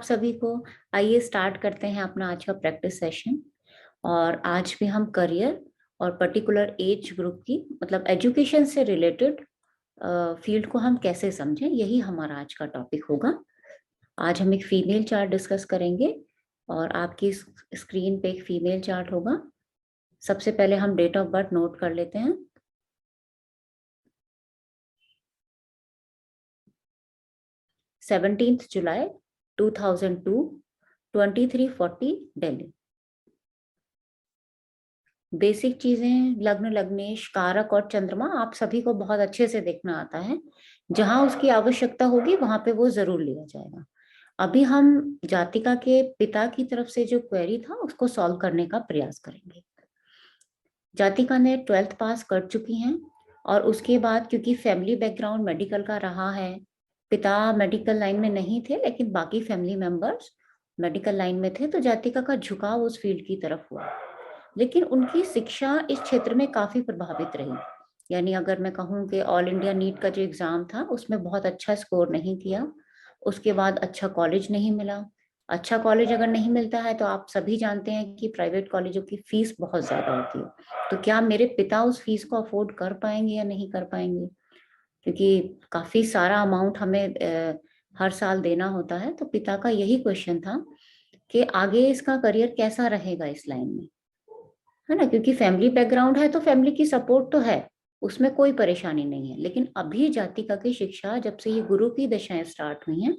आप सभी को। आइए स्टार्ट करते हैं अपना आज का प्रैक्टिस सेशन। और आज भी हम करियर और पर्टिकुलर एज ग्रुप की मतलब एजुकेशन से रिलेटेड फील्ड को हम कैसे समझें, यही हमारा आज का टॉपिक होगा। आज हम एक फीमेल चार्ट डिस्कस करेंगे और आपकी स्क्रीन पे एक फीमेल चार्ट होगा। सबसे पहले हम डेट ऑफ बर्थ नोट कर लेते हैं। 17 जुलाई 2002, 2340 दिल्ली। बेसिक चीजें, लग्न, लग्नेश, कारक और चंद्रमा आप सभी को बहुत अच्छे से देखना आता है। जहां उसकी आवश्यकता होगी वहां पे वो जरूर लिया जाएगा। अभी हम जातिका के पिता की तरफ से जो क्वेरी था उसको सॉल्व करने का प्रयास करेंगे। जातिका ने 12th पास कर चुकी हैं और उसके बाद क्योंकि फैमिली बैकग्राउंड मेडिकल का रहा है, पिता मेडिकल लाइन में नहीं थे लेकिन बाकी फैमिली मेंबर्स मेडिकल लाइन में थे, तो जातिका का झुकाव उस फील्ड की तरफ हुआ। लेकिन उनकी शिक्षा इस क्षेत्र में काफी प्रभावित रही। यानी अगर मैं कहूँ कि ऑल इंडिया नीट का जो एग्जाम था उसमें बहुत अच्छा स्कोर नहीं किया, उसके बाद अच्छा कॉलेज नहीं मिला। अच्छा कॉलेज अगर नहीं मिलता है तो आप सभी जानते हैं कि प्राइवेट कॉलेजों की फीस बहुत ज्यादा होती है। तो क्या मेरे पिता उस फीस को अफोर्ड कर पाएंगे या नहीं कर पाएंगे, क्योंकि काफी सारा अमाउंट हमें हर साल देना होता है। तो पिता का यही क्वेश्चन था कि आगे इसका करियर कैसा रहेगा इस लाइन में, है ना। क्योंकि फैमिली बैकग्राउंड है तो फैमिली की सपोर्ट तो है, उसमें कोई परेशानी नहीं है। लेकिन अभी जातिका की शिक्षा जब से ये गुरु की दशाएं स्टार्ट हुई हैं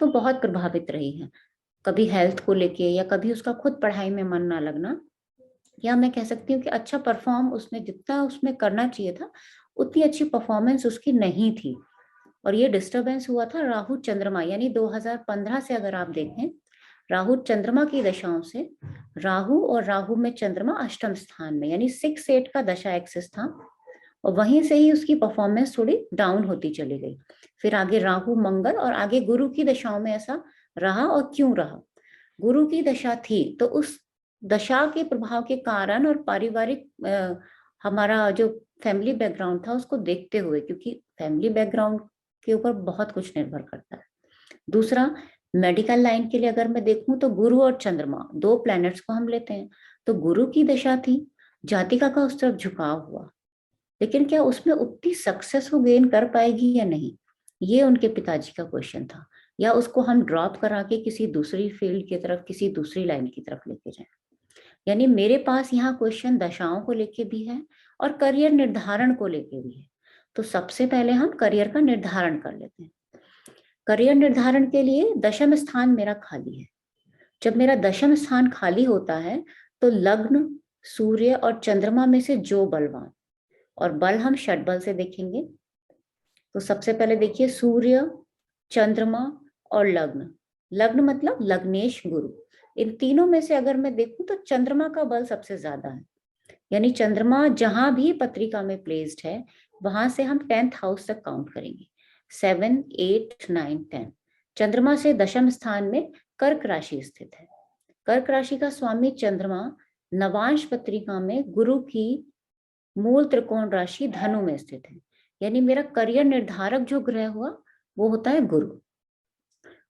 तो बहुत प्रभावित रही है। कभी हेल्थ को लेके या कभी उसका खुद पढ़ाई में मन ना लगना, या मैं कह सकती हूँ कि अच्छा परफॉर्म उसने जितना उसमें करना चाहिए था उतनी अच्छी परफॉर्मेंस उसकी नहीं थी। और ये डिस्टरबेंस हुआ था राहु चंद्रमा, यानी 2015 से अगर आप देखें राहु चंद्रमा की दशाओं से। राहु और राहु में चंद्रमा अष्टम स्थान में, यानी 6-8 का दशा एक्सिस था और वहीं से ही उसकी परफॉर्मेंस थोड़ी डाउन होती चली गई। फिर आगे राहु मंगल और आगे गुरु की दशाओं में ऐसा रहा। और क्यों रहा, गुरु की दशा थी तो उस दशा के प्रभाव के कारण और पारिवारिक हमारा जो फैमिली बैकग्राउंड था उसको देखते हुए, क्योंकि फैमिली बैकग्राउंड के ऊपर बहुत कुछ निर्भर करता है। दूसरा, मेडिकल लाइन के लिए अगर मैं देखूं तो गुरु और चंद्रमा दो प्लैनेट्स को हम लेते हैं। तो गुरु की दशा थी, जातिका का उस तरफ झुकाव हुआ, लेकिन क्या उसमें उतनी सक्सेस वो गेन कर पाएगी या नहीं, ये उनके पिताजी का क्वेश्चन था। या उसको हम ड्रॉप करा के किसी दूसरी फील्ड की तरफ, किसी दूसरी लाइन की तरफ लेके जाएं। यानी मेरे पास यहाँ क्वेश्चन दशाओं को लेके भी है और करियर निर्धारण को लेके भी है। तो सबसे पहले हम करियर का निर्धारण कर लेते हैं। करियर निर्धारण के लिए दशम स्थान मेरा खाली है। जब मेरा दशम स्थान खाली होता है तो लग्न, सूर्य और चंद्रमा में से जो बलवान, और बल हम षट बल से देखेंगे। तो सबसे पहले देखिए सूर्य, चंद्रमा और लग्न। लग्न मतलब लग्नेश गुरु। इन तीनों में से अगर मैं देखूं तो चंद्रमा का बल सबसे ज्यादा है। यानी चंद्रमा जहां भी पत्रिका में प्लेस्ड है वहां से हम 10th हाउस तक काउंट करेंगे। 7, 8, 9, 10। चंद्रमा से दशम स्थान में कर्क राशि स्थित है। कर्क राशि का स्वामी चंद्रमा नवांश पत्रिका में गुरु की मूल त्रिकोण राशि धनु में स्थित है। यानी मेरा करियर निर्धारक जो ग्रह हुआ वो होता है गुरु।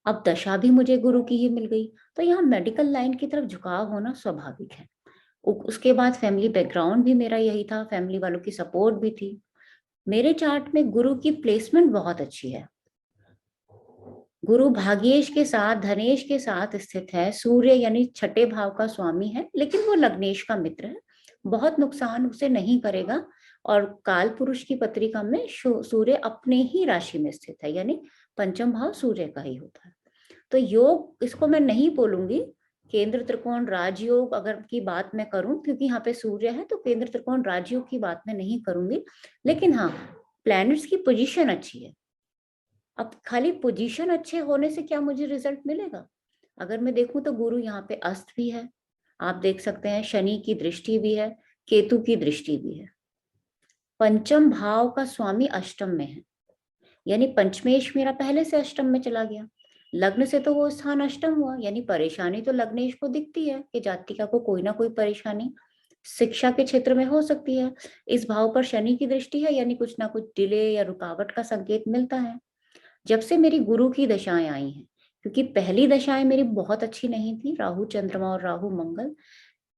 अब दशा भी मुझे गुरु की ही मिल गई, तो यहाँ मेडिकल लाइन की तरफ झुकाव होना स्वाभाविक है। उसके बाद फैमिली बैकग्राउंड भी मेरा यही था, फैमिली वालों की सपोर्ट भी थी। मेरे चार्ट में गुरु की प्लेसमेंट बहुत अच्छी है। गुरु भाग्येश के साथ, धनेश के साथ स्थित है। सूर्य यानी छठे भाव का स्वामी है, लेकिन वो लग्नेश का मित्र है, बहुत नुकसान उसे नहीं करेगा। और काल पुरुष की पत्रिका में सूर्य अपने ही राशि में स्थित है, यानी पंचम भाव सूर्य का ही होता है। तो योग इसको मैं नहीं बोलूंगी केंद्र त्रिकोण राजयोग अगर की बात मैं करूं, क्योंकि यहाँ पे सूर्य है तो केंद्र त्रिकोण राजयोग की बात मैं नहीं करूंगी। लेकिन हाँ, प्लैनेट्स की पोजीशन अच्छी है। अब खाली पोजीशन अच्छे होने से क्या मुझे रिजल्ट मिलेगा, अगर मैं देखूं तो गुरु यहाँ पे अस्त भी है, आप देख सकते हैं शनि की दृष्टि भी है, केतु की दृष्टि भी है। पंचम भाव का स्वामी अष्टम में है, यानी पंचमेश मेरा पहले से अष्टम में चला गया। लग्न से तो वो स्थान अष्टम हुआ, यानी परेशानी तो लग्नेश को दिखती है कि जातिका को कोई ना कोई परेशानी शिक्षा के क्षेत्र में हो सकती है। इस भाव पर शनि की दृष्टि है, यानी कुछ ना कुछ डिले या रुकावट का संकेत मिलता है। जब से मेरी गुरु की दशाएं आई हैं, क्योंकि पहली दशाएं मेरी बहुत अच्छी नहीं थी, राहु चंद्रमा और राहु मंगल।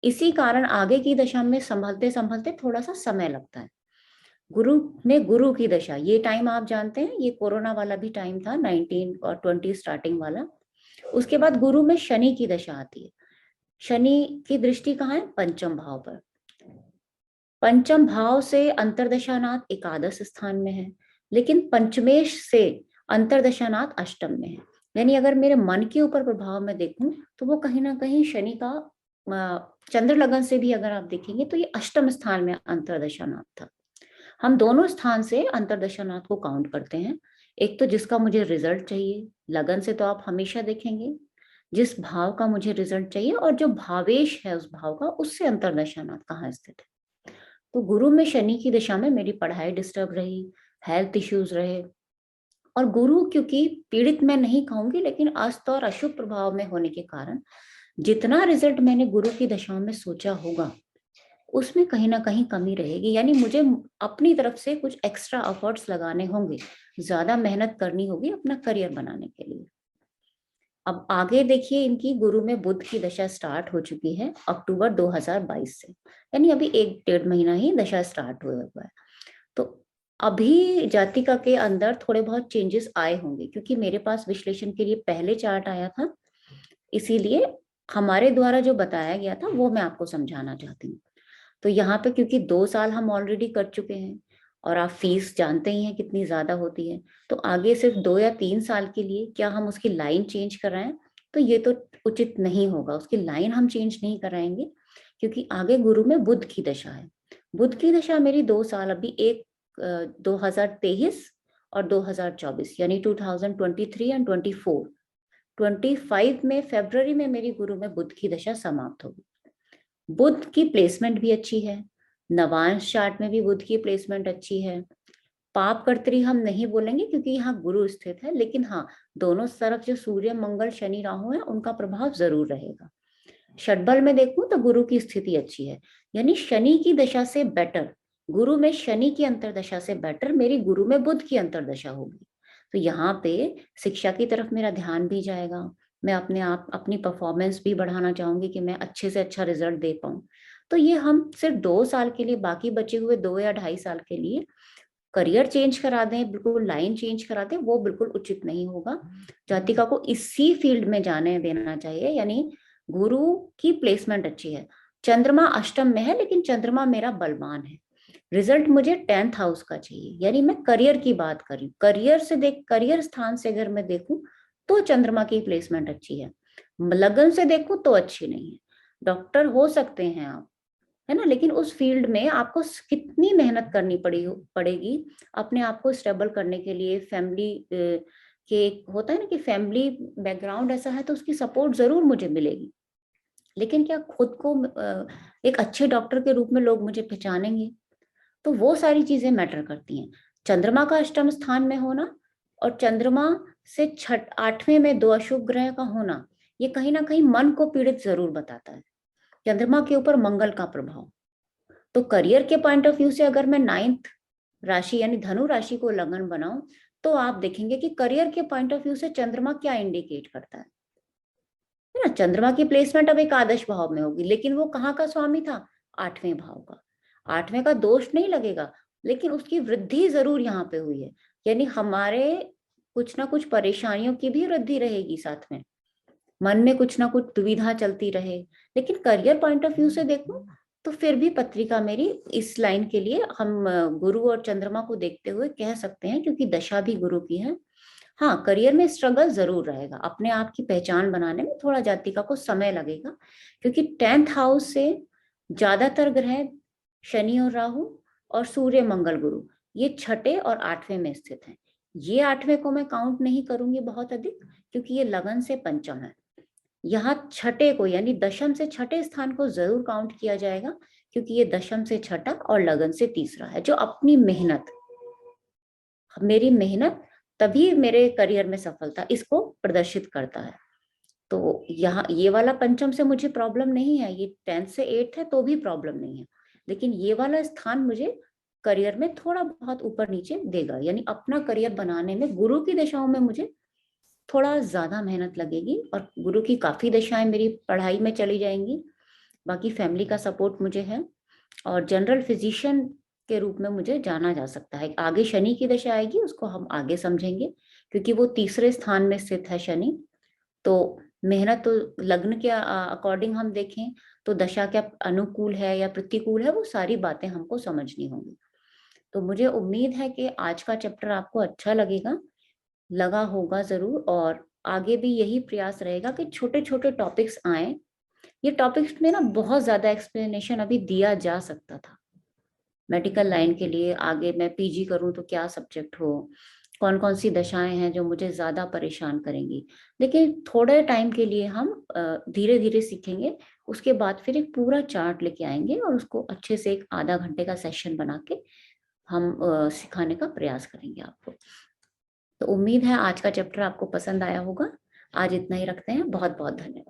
इसी कारण आगे की दशा में संभलते संभलते थोड़ा सा समय लगता है। गुरु में गुरु की दशा, ये टाइम आप जानते हैं, ये कोरोना वाला भी टाइम था, 19 और 20 स्टार्टिंग वाला। उसके बाद गुरु में शनि की दशा आती है। शनि की दृष्टि कहाँ है? पंचम भाव पर। पंचम भाव से अंतर्दशानाथ एकादश स्थान में है, लेकिन पंचमेश से अंतर्दशानाथ अष्टम में है। यानी अगर मेरे मन के ऊपर प्रभाव में देखूं तो वो कहीं ना कहीं शनि का चंद्र लगन से भी अगर आप देखेंगे तो ये अष्टम स्थान में अंतर्दशानाथ था। हम दोनों स्थान से अंतर्दशानाथ को काउंट करते हैं। एक तो जिसका मुझे रिजल्ट चाहिए, लगन से तो आप हमेशा देखेंगे जिस भाव का मुझे रिजल्ट चाहिए, और जो भावेश है उस भाव का, उससे अंतर्दशानाथ कहाँ स्थित है। तो गुरु में शनि की दिशा में मेरी पढ़ाई डिस्टर्ब रही, हेल्थ इश्यूज रहे। और गुरु क्योंकि पीड़ित मैं नहीं कहूंगी, लेकिन अस्त और अशुभ प्रभाव में होने के कारण जितना रिजल्ट मैंने गुरु की दशाओं में सोचा होगा उसमें कहीं ना कहीं कमी रहेगी। यानी मुझे अपनी तरफ से कुछ एक्स्ट्रा एफर्ट्स लगाने होंगे, ज्यादा मेहनत करनी होगी अपना करियर बनाने के लिए। अब आगे देखिए, इनकी गुरु में बुध की दशा स्टार्ट हो चुकी है अक्टूबर 2022 से, यानी अभी 1 डेढ़ महीना ही दशा स्टार्ट हुआ हुआ है। तो अभी जातिका के अंदर थोड़े बहुत चेंजेस आए होंगे, क्योंकि मेरे पास विश्लेषण के लिए पहले चार्ट आया था, इसीलिए हमारे द्वारा जो बताया गया था वो मैं आपको समझाना चाहती हूँ। तो यहाँ पे क्योंकि 2 साल हम ऑलरेडी कर चुके हैं, और आप फीस जानते ही हैं कितनी ज्यादा होती है, तो आगे सिर्फ 2 या 3 साल के लिए क्या हम उसकी लाइन चेंज कराएं? तो ये तो उचित नहीं होगा, उसकी लाइन हम चेंज नहीं कराएंगे, क्योंकि आगे गुरु में बुध की दशा है। बुध की दशा मेरी 2 साल, अभी एक 2023 और 2024, यानी 2023 एंड 24, 25 में फरवरी में मेरी गुरु में बुध की दशा समाप्त होगी। बुध की प्लेसमेंट भी अच्छी है, नवांश चार्ट में भी बुध की प्लेसमेंट अच्छी है। पाप कर्त्री हम नहीं बोलेंगे क्योंकि यहाँ गुरु स्थित है, लेकिन हाँ, दोनों तरफ जो सूर्य मंगल शनि राहु है उनका प्रभाव जरूर रहेगा। षटबल में देखूं तो गुरु की स्थिति अच्छी है, यानी शनि की दशा से बेटर, गुरु में शनि की अंतरदशा से बेटर मेरी गुरु में बुध की अंतरदशा होगी। तो यहाँ पे शिक्षा की तरफ मेरा ध्यान भी जाएगा, मैं अपने आप अपनी परफॉर्मेंस भी बढ़ाना चाहूंगी कि मैं अच्छे से अच्छा रिजल्ट दे पाऊं। तो ये हम सिर्फ 2 साल के लिए, बाकी बचे हुए 2 या ढाई साल के लिए करियर चेंज करा दें, बिल्कुल लाइन चेंज करा दें, वो बिल्कुल उचित नहीं होगा। जातिका को इसी फील्ड में जाने देना चाहिए, यानी गुरु की प्लेसमेंट अच्छी है, चंद्रमा अष्टम में है, लेकिन चंद्रमा मेरा बलवान है। रिजल्ट मुझे 10th हाउस का चाहिए, यानी मैं करियर की बात करी, करियर स्थान से अगर मैं देखूं तो चंद्रमा की प्लेसमेंट अच्छी है, लगन से देखूं तो अच्छी नहीं है। डॉक्टर हो सकते हैं आप, है ना, लेकिन उस फील्ड में आपको कितनी मेहनत करनी पड़ेगी अपने आप को स्टेबल करने के लिए। फैमिली के होता है ना कि फैमिली बैकग्राउंड ऐसा है तो उसकी सपोर्ट जरूर मुझे मिलेगी, लेकिन क्या खुद को एक अच्छे डॉक्टर के रूप में लोग मुझे पहचानेंगे? तो वो सारी चीजें मैटर करती हैं। चंद्रमा का अष्टम स्थान में होना और चंद्रमा से 8वें में 2 अशुभ ग्रह का होना, ये कहीं ना कहीं मन को पीड़ित जरूर बताता है। चंद्रमा के ऊपर मंगल का प्रभाव, तो करियर के पॉइंट ऑफ व्यू से अगर मैं 9th राशि यानी धनु राशि को लगन बनाऊं, तो आप देखेंगे कि करियर के पॉइंट ऑफ व्यू से चंद्रमा क्या इंडिकेट करता है ना। चंद्रमा की प्लेसमेंट अब एकादश भाव में होगी, लेकिन वो कहाँ का स्वामी था? 8वें भाव का। 8वें का दोष नहीं लगेगा, लेकिन उसकी वृद्धि जरूर यहाँ पे हुई है, यानी हमारे कुछ ना कुछ परेशानियों की भी वृद्धि रहेगी साथ में, मन में कुछ ना कुछ दुविधा चलती रहे। लेकिन करियर पॉइंट ऑफ व्यू से देखूं तो फिर भी पत्रिका मेरी इस लाइन के लिए हम गुरु और चंद्रमा को देखते हुए कह सकते हैं, क्योंकि दशा भी गुरु की है। हाँ, करियर में स्ट्रगल जरूर रहेगा, अपने आप की पहचान बनाने में थोड़ा जातिका को समय लगेगा, क्योंकि 10th हाउस से ज्यादातर ग्रह शनि और राहु और सूर्य मंगल गुरु ये 6ठे और 8वें में स्थित हैं। ये 8वें को मैं काउंट नहीं करूंगी बहुत अधिक, क्योंकि ये लगन से पंचम है। यहाँ 6ठे को यानी दशम से 6ठे स्थान को जरूर काउंट किया जाएगा, क्योंकि ये दशम से 6ठा और लगन से तीसरा है, जो अपनी मेहनत, मेरी मेहनत तभी मेरे करियर में सफलता इसको प्रदर्शित करता है। तो यहाँ ये वाला पंचम से मुझे प्रॉब्लम नहीं है, ये 10th से 8th है तो भी प्रॉब्लम नहीं है, लेकिन ये वाला स्थान मुझे करियर में थोड़ा बहुत ऊपर नीचे देगा, यानी अपना करियर बनाने में गुरु की दशाओं में मुझे थोड़ा ज्यादा मेहनत लगेगी और गुरु की काफी दशाएं मेरी पढ़ाई में चली जाएंगी। बाकी फैमिली का सपोर्ट मुझे है और जनरल फिजिशियन के रूप में मुझे जाना जा सकता है। आगे शनि की दशा आएगी, उसको हम आगे समझेंगे, क्योंकि वो तीसरे स्थान में स्थित है शनि। तो मेहनत तो लग्न के अकॉर्डिंग हम देखें तो दशा क्या अनुकूल है या प्रतिकूल है, वो सारी बातें हमको समझनी होंगी। तो मुझे उम्मीद है कि आज का चैप्टर आपको अच्छा लगेगा, लगा होगा जरूर। और आगे भी यही प्रयास रहेगा कि छोटे छोटे टॉपिक्स आए। ये टॉपिक्स में ना बहुत ज्यादा एक्सप्लेनेशन अभी दिया जा सकता था। मेडिकल लाइन के लिए आगे मैं पीजी करूं तो क्या सब्जेक्ट हो, कौन कौन सी दशाएं हैं जो मुझे ज्यादा परेशान करेंगी। लेकिन थोड़े टाइम के लिए हम धीरे धीरे सीखेंगे। उसके बाद फिर एक पूरा चार्ट लेके आएंगे और उसको अच्छे से एक आधा घंटे का सेशन बना के हम सिखाने का प्रयास करेंगे आपको। तो उम्मीद है आज का चैप्टर आपको पसंद आया होगा। आज इतना ही रखते हैं। बहुत बहुत धन्यवाद।